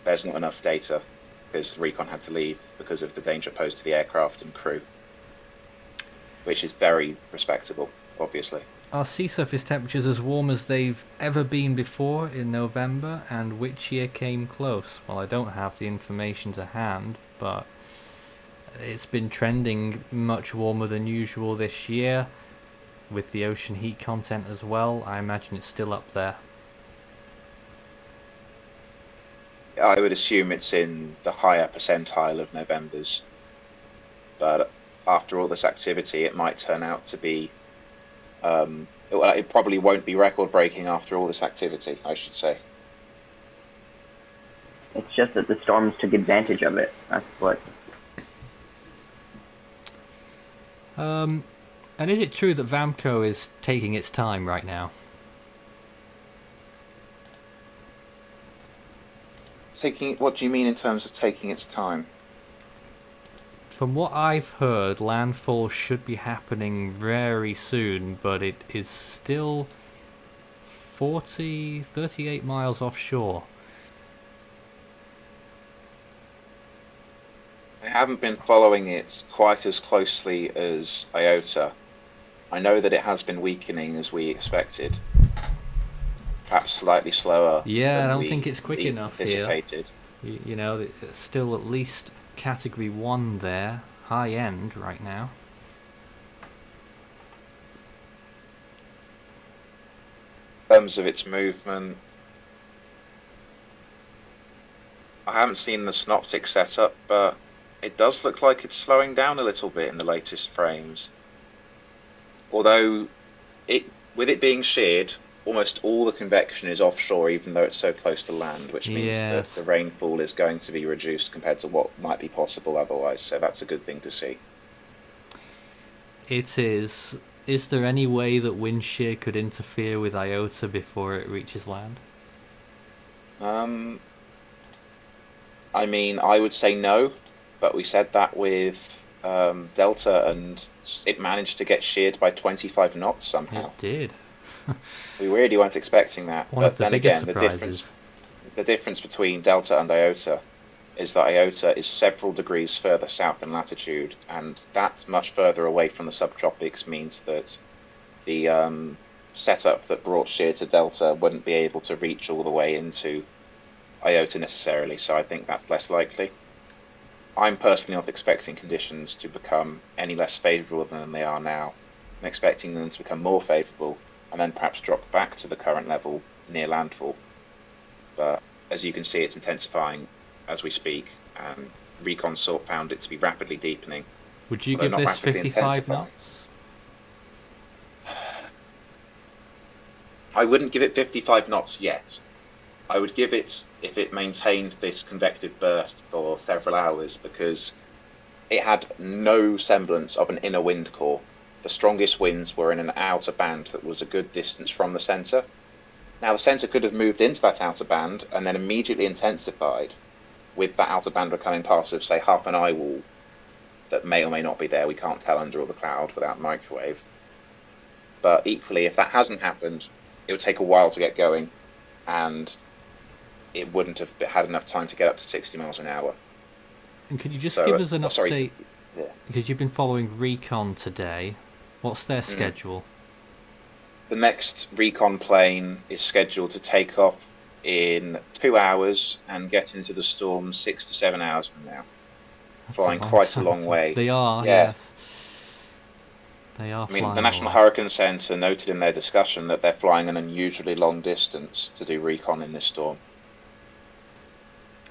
There's not enough data, because Recon had to leave because of the danger posed to the aircraft and crew, which is very respectable, obviously. Are sea surface temperatures as warm as they've ever been before in November, and which year came close? Well, I don't have the information to hand, but it's been trending much warmer than usual this year, with the ocean heat content as well. I imagine it's still up there. I would assume it's in the higher percentile of Novembers, but after all this activity, it might turn out to be. It probably won't be record-breaking after all this activity, I should say. It's just that the storms took advantage of it. That's what. And is it true that Vamco is taking its time right now? What do you mean in terms of taking its time? From what I've heard, landfall should be happening very soon, but it is still 38 miles offshore. I haven't been following it quite as closely as Iota. I know that it has been weakening as we expected. Perhaps slightly slower. Yeah, I than don't we think it's quick enough anticipated. here. You know, it's still at least Category 1 there, high end right now. In terms of its movement, I haven't seen the synoptic setup, but it does look like it's slowing down a little bit in the latest frames. Although, with it being sheared, almost all the convection is offshore, even though it's so close to land, which means that the rainfall is going to be reduced compared to what might be possible otherwise. So that's a good thing to see. It is. Is there any way that wind shear could interfere with Iota before it reaches land? I mean, I would say no, but we said that with Delta, and it managed to get sheared by 25 knots somehow. It did. We really weren't expecting that. One but of the then biggest again, surprises. the difference between Delta and Iota is that Iota is several degrees further south in latitude, and that much further away from the subtropics means that the setup that brought shear to Delta wouldn't be able to reach all the way into Iota necessarily, so I think that's less likely. I'm personally not expecting conditions to become any less favourable than they are now. I'm expecting them to become more favourable and then perhaps drop back to the current level near landfall. But as you can see, it's intensifying as we speak, and Recon found it to be rapidly deepening. Would you give this 55 knots? I wouldn't give it 55 knots yet. I would give it if it maintained this convective burst for several hours, because it had no semblance of an inner wind core. The strongest winds were in an outer band that was a good distance from the centre. Now the centre could have moved into that outer band and then immediately intensified, with that outer band becoming part of, say, half an eye wall that may or may not be there. We can't tell under all the cloud without microwave. But equally, if that hasn't happened, it would take a while to get going, and it wouldn't have had enough time to get up to 60 miles an hour. And could you just give us an update? Sorry. Yeah. Because you've been following Recon today. What's their schedule? The next Recon plane is scheduled to take off in 2 hours and get into the storm 6 to 7 hours from now. Flying quite a long way. They are, yeah. Yes. They are. I mean, flying the National away. Hurricane Center noted in their discussion that they're flying an unusually long distance to do Recon in this storm.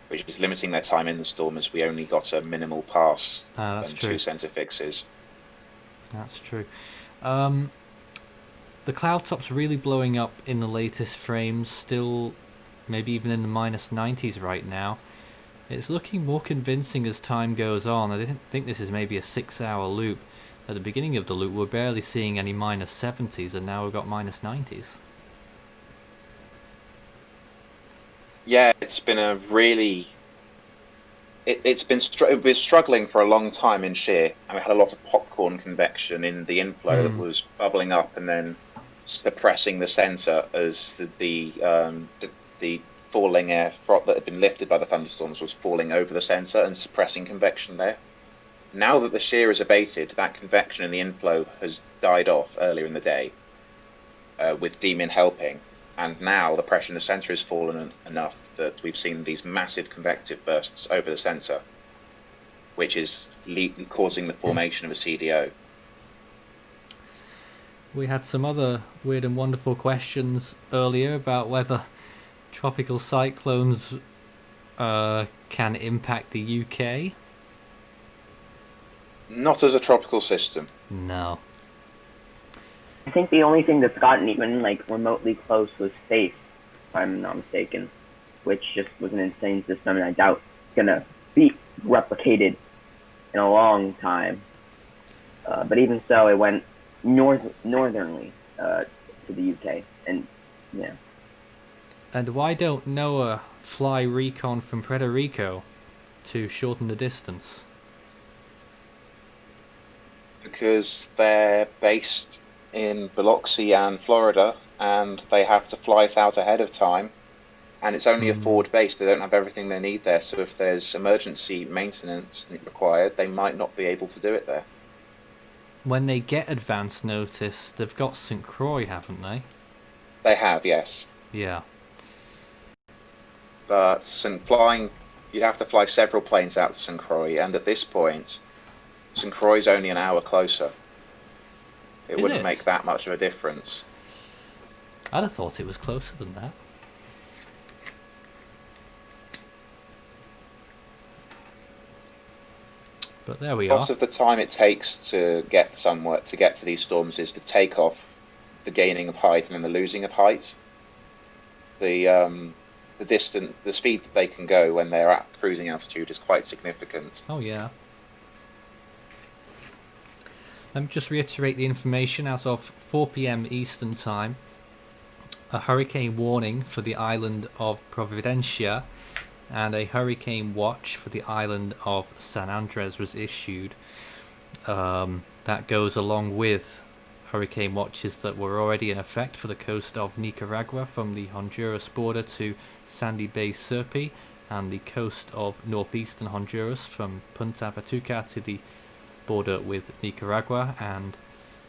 which is limiting their time in the storm as we only got a minimal pass That's and true. 2 centre fixes. That's true. The cloud top's really blowing up in the latest frames, still maybe even in the -90s right now. It's looking more convincing as time goes on. I didn't think this is maybe a 6-hour loop. At the beginning of the loop, we're barely seeing any -70s, and now we've got -90s. Yeah, it's been a really... It's been struggling for a long time in shear, and we had a lot of popcorn convection in the inflow that was bubbling up and then suppressing the centre as the falling air that had been lifted by the thunderstorms was falling over the centre and suppressing convection there. Now that the shear is abated, that convection in the inflow has died off earlier in the day, with Demon helping, and now the pressure in the centre has fallen enough that we've seen these massive convective bursts over the centre, which is causing the formation of a CDO. We had some other weird and wonderful questions earlier about whether tropical cyclones can impact the UK. Not as a tropical system. No. I think the only thing that's gotten even like remotely close was Faith, if I'm not mistaken, which just was an insane system, and I doubt it's gonna be replicated in a long time. But even so, it went northernly to the UK, and yeah. And why don't NOAA fly recon from Puerto Rico to shorten the distance? Because they're based in Biloxi and Florida, and they have to fly it out ahead of time, and it's only a forward base. They don't have everything they need there, so if there's emergency maintenance required, they might not be able to do it there. When they get advance notice, they've got St. Croix, haven't they? They have, yes. Yeah. But you'd have to fly several planes out to St. Croix, and at this point, St. Croix is only an hour closer. It wouldn't make that much of a difference. I'd have thought it was closer than that. But there we are. Lots of the time it takes to get to these storms is to take off the gaining of height and then the losing of height. The speed that they can go when they're at cruising altitude is quite significant. Oh yeah. Let me just reiterate the information. As of 4 p.m. Eastern Time, a hurricane warning for the island of Providencia and a hurricane watch for the island of San Andres was issued. That goes along with hurricane watches that were already in effect for the coast of Nicaragua from the Honduras border to Sandy Bay Serpi, and the coast of northeastern Honduras from Punta Patuca to the border with Nicaragua, and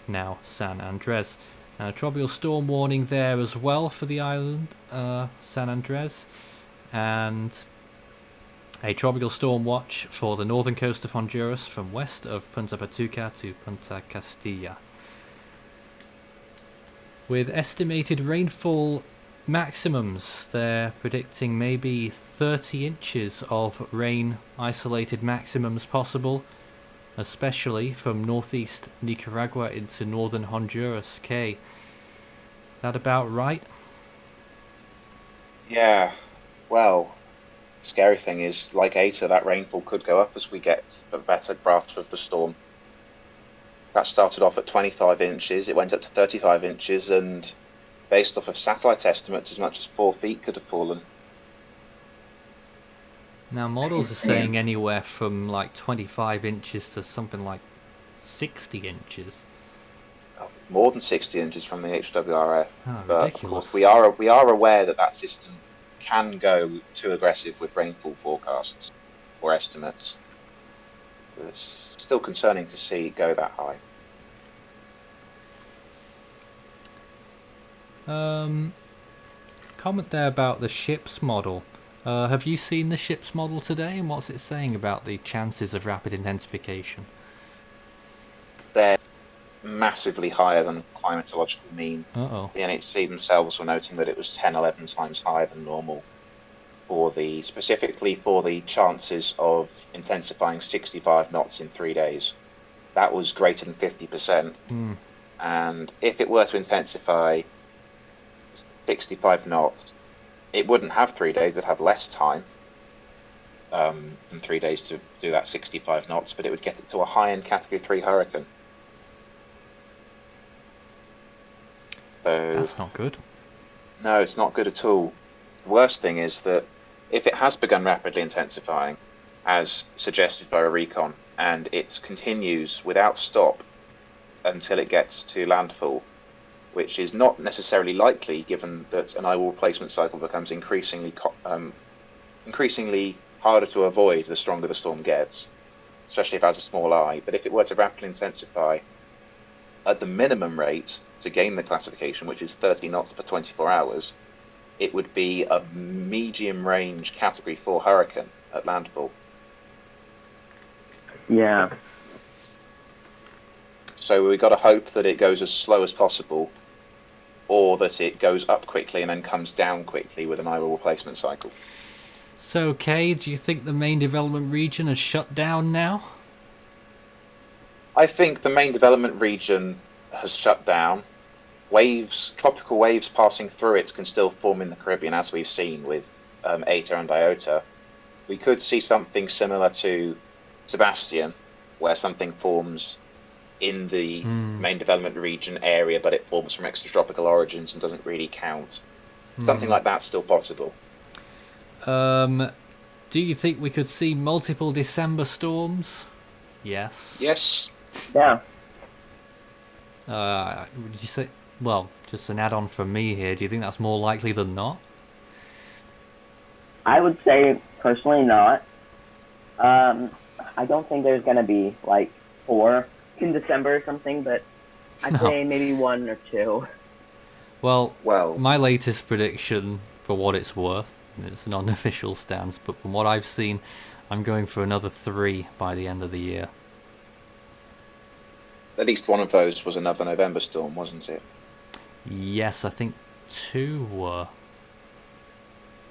now San Andres. A tropical storm warning there as well for the island San Andres, and a tropical storm watch for the northern coast of Honduras from west of Punta Patuca to Punta Castilla. With estimated rainfall maximums, they're predicting maybe 30 inches of rain isolated maximums possible, especially from northeast Nicaragua into northern Honduras. Kay, that about right? Yeah, well, scary thing is, like Eta, that rainfall could go up as we get a better grasp of the storm. That started off at 25 inches, it went up to 35 inches, and based off of satellite estimates, as much as 4 feet could have fallen. Now, models are saying anywhere from like 25 inches to something like 60 inches. More than 60 inches from the HWRF. Oh, but ridiculous. of course, we are aware that system can go too aggressive with rainfall forecasts or estimates. It's still concerning to see it go that high. Comment there about the ship's model. Have you seen the ship's model today, and what's it saying about the chances of rapid intensification? They're massively higher than climatological mean. Uh-oh. The NHC themselves were noting that it was 10-11 times higher than normal. specifically for the chances of intensifying 65 knots in 3 days. That was greater than 50%. And if it were to intensify 65 knots, it wouldn't have 3 days, it would have less time than 3 days to do that 65 knots, but it would get it to a high-end Category 3 hurricane. So, That's not good. no, it's not good at all. The worst thing is that if it has begun rapidly intensifying, as suggested by a recon, and it continues without stop until it gets to landfall, which is not necessarily likely given that an eye wall replacement cycle becomes increasingly harder to avoid the stronger the storm gets, especially if it has a small eye. But if it were to rapidly intensify at the minimum rate to gain the classification, which is 30 knots for 24 hours, it would be a medium range Category 4 hurricane at landfall. Yeah. So we've got to hope that it goes as slow as possible, or that it goes up quickly and then comes down quickly with an eye wall replacement cycle. So, Kay, do you think the main development region has shut down now? I think the main development region has shut down. Tropical waves passing through it can still form in the Caribbean, as we've seen with Eta and Iota. We could see something similar to Sebastian, where something forms in the main development region area, but it forms from extratropical origins and doesn't really count. Something like that's still possible. Do you think we could see multiple December storms? Yes. Yes. Yeah. Would you say? Well, just an add-on from me here. Do you think that's more likely than not? I would say personally not. I don't think there's gonna be like 4 in December or something, but I'd No. say maybe 1 or 2. Well, Well, my latest prediction, for what it's worth, and it's an unofficial stance, but from what I've seen, I'm going for another 3 by the end of the year. at least one of those was another November storm, wasn't it? Yes, I think 2 were.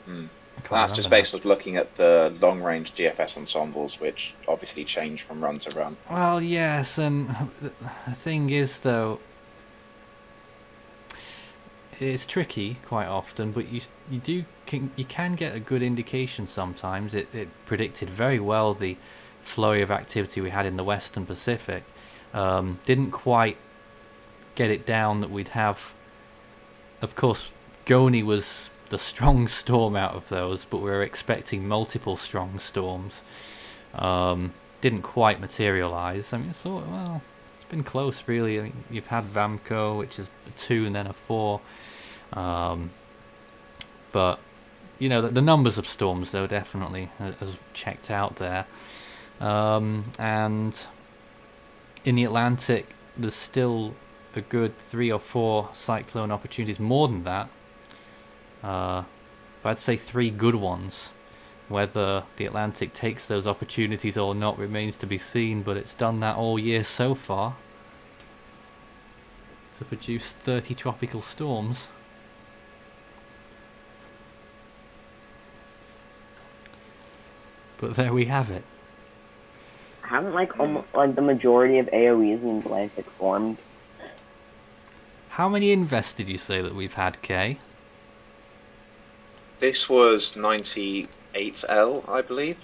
I can't That's just remember based on looking at the long-range GFS ensembles, which obviously change from run to run. now. Well, yes, and the thing is, though, it's tricky quite often, but you can get a good indication sometimes. It predicted very well the flurry of activity we had in the Western Pacific. Didn't quite get it down that we'd have. Of course, Goni was the strong storm out of those, but we were expecting multiple strong storms. Didn't quite materialize. I mean, well, it's been close, really. I mean, you've had Vamco, which is a 2 and then a 4. But you know, the numbers of storms, though, definitely has checked out there. And in the Atlantic, there's still a good 3 or 4 cyclone opportunities, more than that. But I'd say 3 good ones. Whether the Atlantic takes those opportunities or not remains to be seen, but it's done that all year so far to produce 30 tropical storms. But there we have it. Haven't almost the majority of AOEs in the Atlantic formed? How many invests did you say that we've had, Kay? This was 98L, I believe.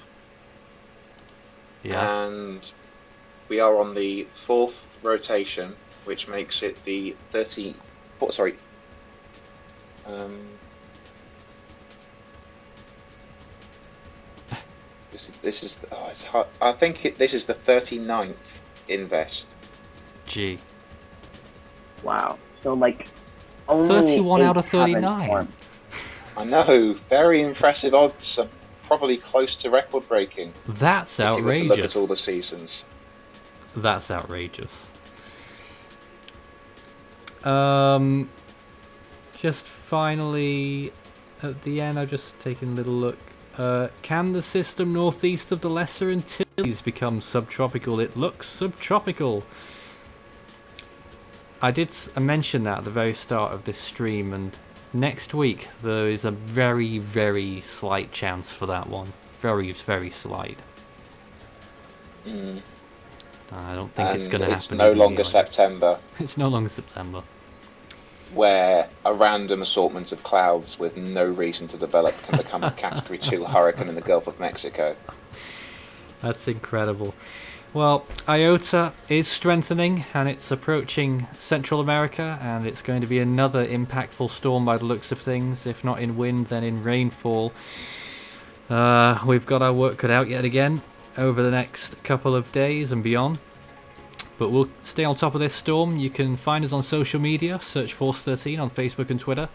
Yeah. And we are on the 4th rotation, which makes it the 30. Sorry. This is. Oh, it's hard. I think this is the 39th invest. Gee. Wow. So only 31 out of 8 haven't 39. formed. I know, very impressive odds. Probably close to record breaking. That's If you were to look outrageous. at all the seasons. That's outrageous. Just finally, at the end, I've just taken a little look. Can the system northeast of the Lesser Antilles become subtropical? It looks subtropical. I did mention that at the very start of this stream, and next week there is a very, very slight chance for that one. Very, very slight. I don't think it's going to happen. It's no longer anyway. September. It's no longer September. Where a random assortment of clouds with no reason to develop can become a Category 2 hurricane in the Gulf of Mexico. That's incredible. Well, Iota is strengthening and it's approaching Central America, and it's going to be another impactful storm by the looks of things. If not in wind, then in rainfall. We've got our work cut out yet again over the next couple of days and beyond. But we'll stay on top of this storm. You can find us on social media, search Force13 on Facebook and Twitter.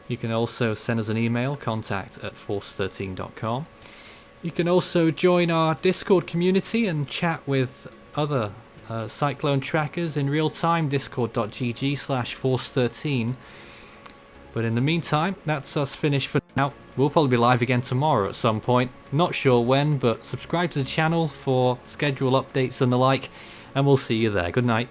You can also send us an email, contact@force13.com. You can also join our Discord community and chat with other cyclone trackers in real time, discord.gg/force13. But in the meantime, that's us finished for now. We'll probably be live again tomorrow at some point. Not sure when, but subscribe to the channel for schedule updates and the like, and we'll see you there. Good night.